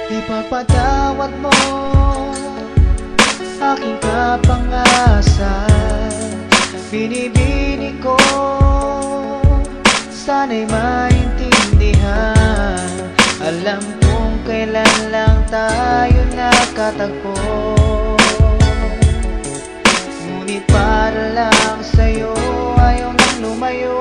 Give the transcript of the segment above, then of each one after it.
Ipagpatawad mo aking kapangasan. Binibini ko, sana'y maintindihan. Alam kong kailan lang tayo nakatagpo, ngunit para lang sa'yo ayaw nang lumayo.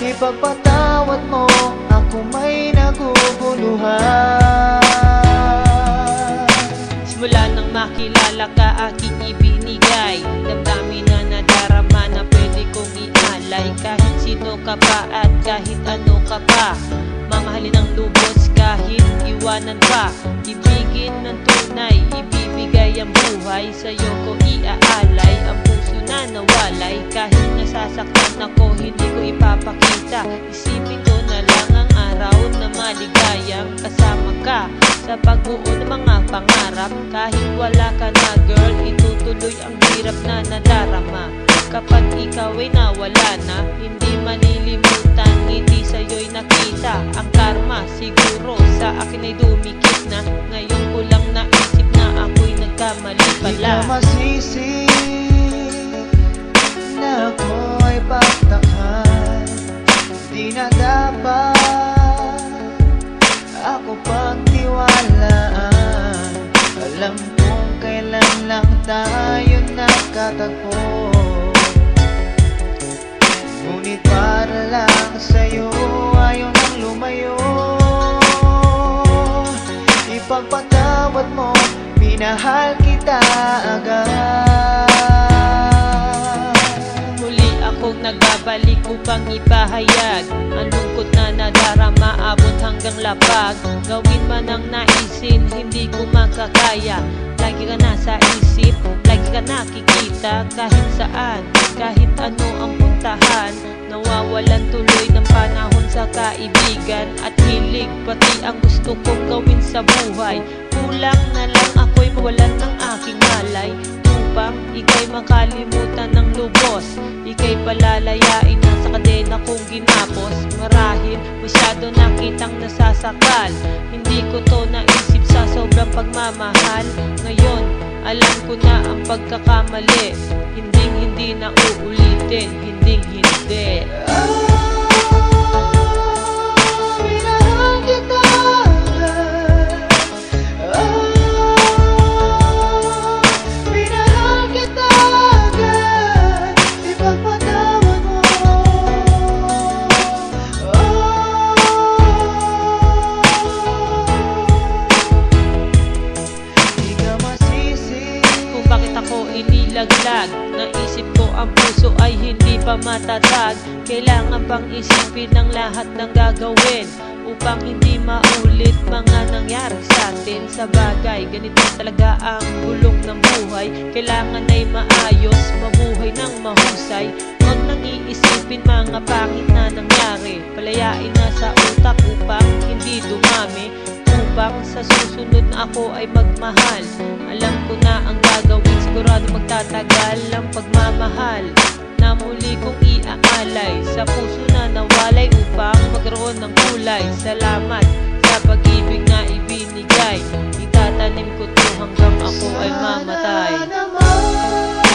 Ipagpatawad mo, ako may naguguluhan. Simula nang makilala ka, aking ibinigay damdamin na nadarama na pwede kong ialay. Kahit sino ka pa at kahit ano ka pa, mamahalin ng lubos kahit iwanan pa. Ibigin ng tunay, ibibigay ang buhay, sa'yo ko iaalay ang puso na nawalay. Kahit nasasaktan ako, hindi ko ipapakita. Isipin ko na lang ang araw na maligayang kasama ka sa pagbuo ng mga pangarap. Kahit wala ka na girl, itutuloy ang hirap na nadarama. Kapag ikaw ay nawala na, hindi manilimutan, hindi sa'yo'y nakita ang karma. Siguro sa akin ay dumikit na, ngayon ko lang naisip na ako'y nagkamali pala. Di ko masisi na ako'y pagtakhan. Di na dapat ako pagtiwalaan. Alam kong kailan lang tayo nakatagpo, ngunit para lang sa'yo ayaw nang lumayo. Ipagpatawad mo, minahal kita agad. Muli akong nagbabalik upang ipahayag ang lungkot na nadarama, abot hanggang lapag. Gawin man ang naisin, hindi ko makakaya. Lagi ka nasa isip, lagi ka nakikita. Kahit saan, kahit ano ang puntahan, nawawalan tuloy ng panahon sa kaibigan at hilig. Pati ang gusto kong gawin sa buhay, kulang na lang ako'y mawalan ng aking malay. Upang ika'y makalimutan ng lubos, ika'y palalayain na sa kadena kong ginapos. Marahil masyado nakitang nasasakal, hindi ko to naisip sa sobrang pagmamahal. Ngayon, alam ko na ang pagkakamali, hindi na uulitin, hindi. Minahal kita agad. Minahal kita agad. Ipagpatawad mo. Di ka masisi Kung bakit ako inilaglag, naisip ko ang puso ay hindi pa matatag. Kailangan pang isipin ang lahat ng gagawin upang hindi maulit mga nangyari sa atin. Sa bagay, ganito talaga ang gulong ng buhay. Kailangan ay maayos, mabuhay ng mahusay. Huwag nang iisipin mga pangit na nangyari. Palayain na sa utak upang hindi dumami, upang sa susunod na ako ay magmahal. Alam ko na ang gagawin, sigurado magtatagal ang pagmamahal na muli kong iaalay sa puso na nawalay upang magkaroon ng kulay. Salamat sa pag-ibig na ibinigay, itatanim ko to hanggang ako ay mamatay. sana naman